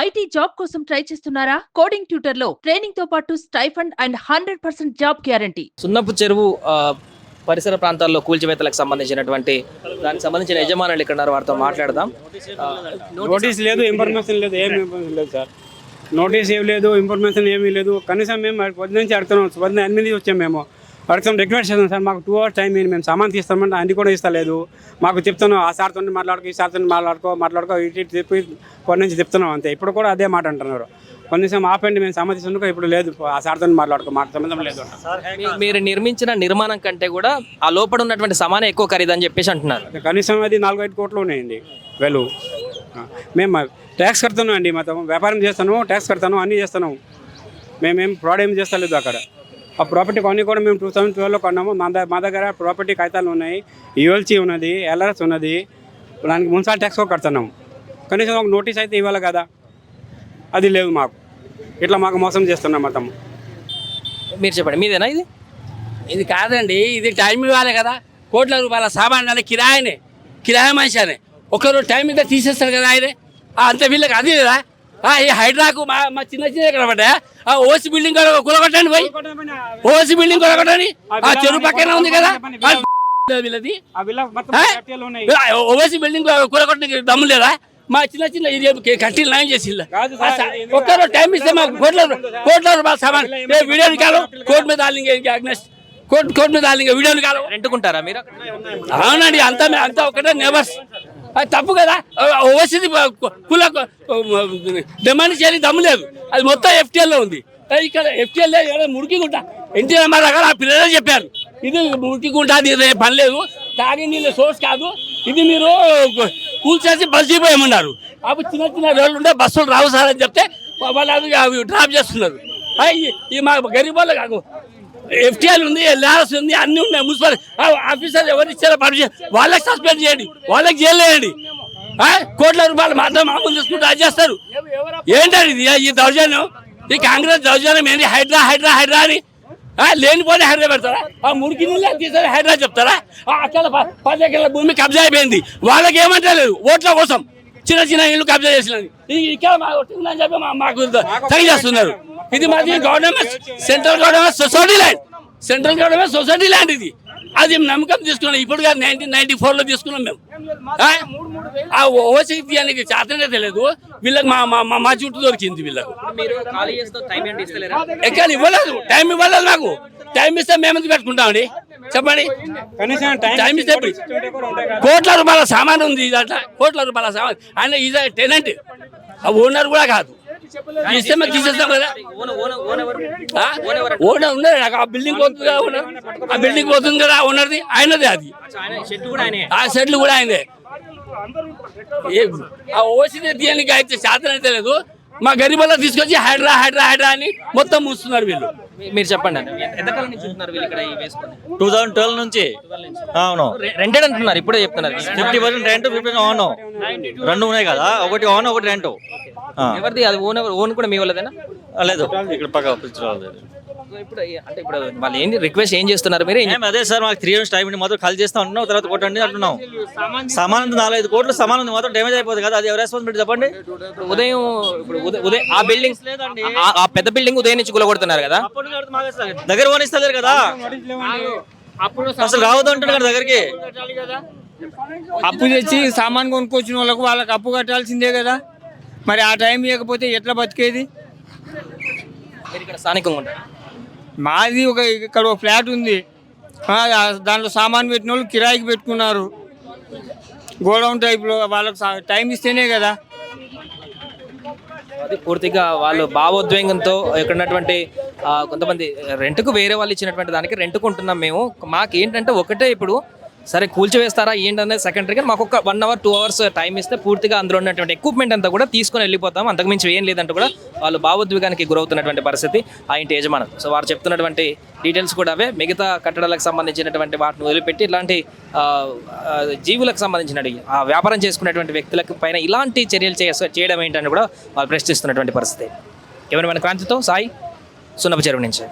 IT job కోసం try చేస్తున్నారా? Coding tutor లో ట్రైనింగ్ తో పాటు స్టైఫండ్ అండ్ 100% జాబ్ గ్యారంటీ. సున్నపు చెరువు పరిసర ప్రాంతాల్లో కూల్చివేతలకు సంబంధించినటువంటి దానికి సంబంధించిన యజమానులు ఇక్కడ ఉన్నారు, వారితో మాట్లాడదాం. నోటీస్ లేదు, ఇన్ఫర్మేషన్ లేదు, ఏమి ఇన్ఫర్మేషన్ లేదు సార్. నోటీస్ ఏమి లేదు, ఇన్ఫర్మేషన్ ఏమీ లేదు. కనీసం మేము పొద్దు నుంచి అడుగుతున్నాం, పొద్దున్న 8 వచ్చాం మేము అడుగుతాం, రిక్వెస్ట్ చేస్తాం సార్ మాకు 2 hours టైం మేము సామాన్ తీస్తామంటే అది కూడా ఇస్తలేదు. మాకు చెప్తున్నాం ఆ సార్తో మాట్లాడుకో, ఈ సార్తో మాట్లాడుకో ఇటు చెప్పి కొన్ని నుంచి చెప్తున్నాం అంతే. ఇప్పుడు కూడా అదే మాట అంటున్నారు, కనీసం ఆపండి మేము సామాన్ తీసుకుంటూ. ఇప్పుడు లేదు, ఆ సార్తో మాట్లాడుకో, మాకు సంబంధం లేదు. మీరు నిర్మించిన నిర్మాణం కంటే కూడా ఆ లోపల ఉన్నటువంటి సామానే ఎక్కువ ఖరీదని చెప్పేసి అంటున్నారు. కనీసం అది 4-5 కోట్లు ఉన్నాయండి వెలు. మేము ట్యాక్స్ కడుతున్నాం అండి, మొత్తం వ్యాపారం చేస్తాను, ట్యాక్స్ కడతాను, అన్నీ చేస్తాను. మేమేం ఫ్రాడ్ ఏం చేస్తలేదు అక్కడ. ఆ ప్రాపర్టీ కొన్ని కూడా మేము 2012లో కొన్నాము. మా దగ్గర ప్రాపర్టీ కాగితాలు ఉన్నాయి, యూఎల్సీ ఉన్నది, ఎల్ఆర్ఎస్ ఉన్నది, దానికి మున్సిపల్ ట్యాక్స్ కూడా కడుతున్నాము. కనీసం ఒక నోటీస్ అయితే ఇవ్వాలి కదా, అది లేదు మాకు. ఇట్లా మాకు మోసం చేస్తున్నాం మొత్తం. మీరు చెప్పండి, మీదేనా ఇది? ఇది కాదండి, ఇది టైం ఇవ్వాలి కదా. కోట్ల రూపాయల సామాన్ అనే కిరాయి మనిషి అని ఒకరు టైం మీద తీసేస్తారు కదా ఆయనే. అంత వీళ్ళకి అది కదా. ఈ హైడ్రాకు మా చిన్న ఎక్కడ పడ్డా ఓసి బిల్డింగ్ కూలగొట్టండి పోయి, ఓసి బిల్డింగ్ కూలగొట్టండి. ఆ చెరువు పక్కన ఉంది కదా వీళ్ళది. ఓసి బిల్డింగ్ కూలగొట్టడానికి దమ్ము లేదా? మా చిన్న ఇది కట్టిలు నయం చేసి ఒక్కరు టైం ఇస్తే మాకు కోట్ల రూపాయల సామాన్ వీడియోని కాదు. కోర్టు మీద కోర్టు మీద వీడియోని కాదు. రెంటుకుంటారా మీరు? అవునండి, అంతా ఒకటే నేబర్స్. అది తప్పు కదా. ఓసిది కుల డిమాండ్ చేయని దమ్ము లేదు, అది మొత్తం ఎఫ్టీఎల్లో ఉంది. ఇక్కడ ఎఫ్టీఎల్ మురికిగుంట ఎన్టీ రామారావు గారు ఆ పిల్లలే చెప్పారు, ఇది మురికిగుంట, అది పని లేదు, తాగి నీళ్ళ సోర్స్ కాదు, ఇది మీరు కూల్చేసి బస్సు అయిపోయామన్నారు. అప్పుడు చిన్న రోడ్లు ఉంటే బస్సులు రావు సార్ అని చెప్తే వాళ్ళు అవి డ్రాప్ చేస్తున్నారు. ఈ మా గరీబ్ వాళ్ళు కాదు, ఎఫ్టీఎల్ ఉంది, ఎల్ఆర్ఎస్ ఉంది, అన్నీ ఉన్నాయి. మున్సిపల్ ఆఫీసర్ ఎవరు ఇచ్చారో పర్మిషన్ వాళ్ళకి సస్పెండ్ చేయండి, వాళ్ళకి జైలు వేయండి. కోట్ల రూపాయలు మాత్రం మామూలు తీసుకుంటూ అది చేస్తారు. ఏంటండి ఇది? ఈ దౌర్జన్యం, ఈ కాంగ్రెస్ దౌర్జన్యం ఏంటి? హైడ్రా అని లేనిపోతే హైడ్రా పెడతారా? ఆ మురికి నీళ్ళు తీసారా హైడ్రా చెప్తారా? అక్కడ 10 ఎకరాల భూమి కబ్జా అయిపోయింది, వాళ్ళకి ఏమంటే లేదు, ఓట్ల కోసం చిన్న ఇల్లు కబ్జా చేసినది. ఇక్కడ అని చెప్పి మాకు తగి చేస్తున్నారు. ఇది మాది government, central government society land ఇది. అది నమ్మకం తీసుకున్నాం. ఇప్పుడు 1994లో తీసుకున్నాం మేము. ఆ ఓసీ తీయడానికి చేతనే తెలియదు వీళ్ళకి. మా చుట్టూ దొరికింది వీళ్ళకు. ఎక్కడ ఇవ్వలేదు, టైం ఇవ్వలేదు నాకు. టైం ఇస్తే మేము ఎందుకు పెట్టుకుంటామండి చెప్పండి? టైం ఇస్తే కోట్ల రూపాయల సామాన్ ఉంది, దాంట్లో కోట్ల రూపాయల సామాన్. ఆయన ఇది టెనెంట్, ఆ ఓనర్ కూడా కాదు. ఇస్తే మేము తీసేస్తాం కదా. ఓనర్ ఉన్నది నాకు. ఆ బిల్డింగ్ పోతుంది కదా, ఓనర్ ఆ బిల్డింగ్ పోతుంది కదా, ఓనర్ది ఆయనది. అది ఆ షెడ్లు కూడా ఆయనదే. ఆ ఓసీ తీయడానికి అయితే శాతం అయితే లేదు. మా గరీబుల్లో తీసుకొచ్చి హైడ్రా అని మొత్తం మూస్తున్నారు వీళ్ళు. మీరు చెప్పండి, ఎంతకాలం నుంచి ఉంటున్నారు వీళ్ళు ఇక్కడ? 2012 నుంచి. అవును, రెంటెడ్ అంటున్నారు, ఇప్పుడే చెప్తున్నారు. 50% రెంట్, 50% ఓన్. 2 ఉన్నాయి కదా, ఒకటి ఓన్ ఒకటి రెంట్. ఎవరిది అది? ఓన్ కూడా మీ వాళ్ళదేనా? లేదు, ఇక్కడ పక్క ఇప్పుడు వాళ్ళు ఏంటి రిక్వెస్ట్ ఏం చేస్తున్నారు మీరు? అదే సార్, మాకు 3 years టైం మాత్రం ఖాళీ చేస్తా ఉంటున్నాం, తర్వాత కొట్టండి అంటున్నాం. సామాన్ 4-5 కోట్లు సామాన్ మాత్రం డ్యామేజ్ అయిపోతుంది కదా, అది ఎవరు రెస్పాన్సిబిలిటీ చెప్పండి? ఉదయం ఆ బిల్డింగ్, ఆ పెద్ద బిల్డింగ్ ఉదయం నుంచి కూలగొడుతున్నారు కదా, దగ్గర ఓనిస్తలేరు కదా, అసలు రావద్దు అంటున్నారు దగ్గరికి. అప్పు తెచ్చి సామాన్ కొనుక్కొచ్చిన వాళ్ళకి అప్పు కట్టాల్సిందే కదా. మరి ఆ టైం ఇవ్వకపోతే ఎట్లా బతికేది? ఇక్కడ స్థానికంగా ఉంటారు. మాది ఇక్కడ ఒక ఫ్లాట్ ఉంది, దాంట్లో సామాన్ పెట్టిన వాళ్ళు కిరాయికి పెట్టుకున్నారు గోడౌన్ టైప్లో. వాళ్ళకి టైం ఇస్తేనే కదా. అది పూర్తిగా వాళ్ళు భావోద్వేగంతో ఇక్కడ ఉన్నటువంటి కొంతమంది రెంట్కు వేరే వాళ్ళు ఇచ్చినటువంటి దానికి రెంట్కు ఉంటున్నాం మేము. మాకు ఏంటంటే ఒకటే, ఇప్పుడు సరే కూల్చివేస్తారా ఏంటనేది సెకండరీ, కానీ మాకు ఒక 1 hour 2 hours టైం ఇస్తే పూర్తిగా అందులో ఉన్నటువంటి ఎక్విప్మెంట్ అంతా కూడా తీసుకొని వెళ్ళిపోతాం, అంతకుమించి ఏం లేదంటే కూడా వాళ్ళు భావోద్వేగానికి గురవుతున్నటువంటి పరిస్థితి ఆ ఇంటి యజమానులు. సో వారు చెప్తున్నటువంటి డీటెయిల్స్ కూడా అవే. మిగతా కట్టడాలకు సంబంధించినటువంటి వాటిని వదిలిపెట్టి ఇలాంటి జీవులకు సంబంధించిన వ్యాపారం చేసుకునేటువంటి వ్యక్తులకు పైన ఇలాంటి చర్యలు చేయడం ఏంటని కూడా వాళ్ళు ప్రశ్నిస్తున్నటువంటి పరిస్థితి. ఎవరి మన క్రాంతితో సాయి, సున్నపు చెరువు నుంచి.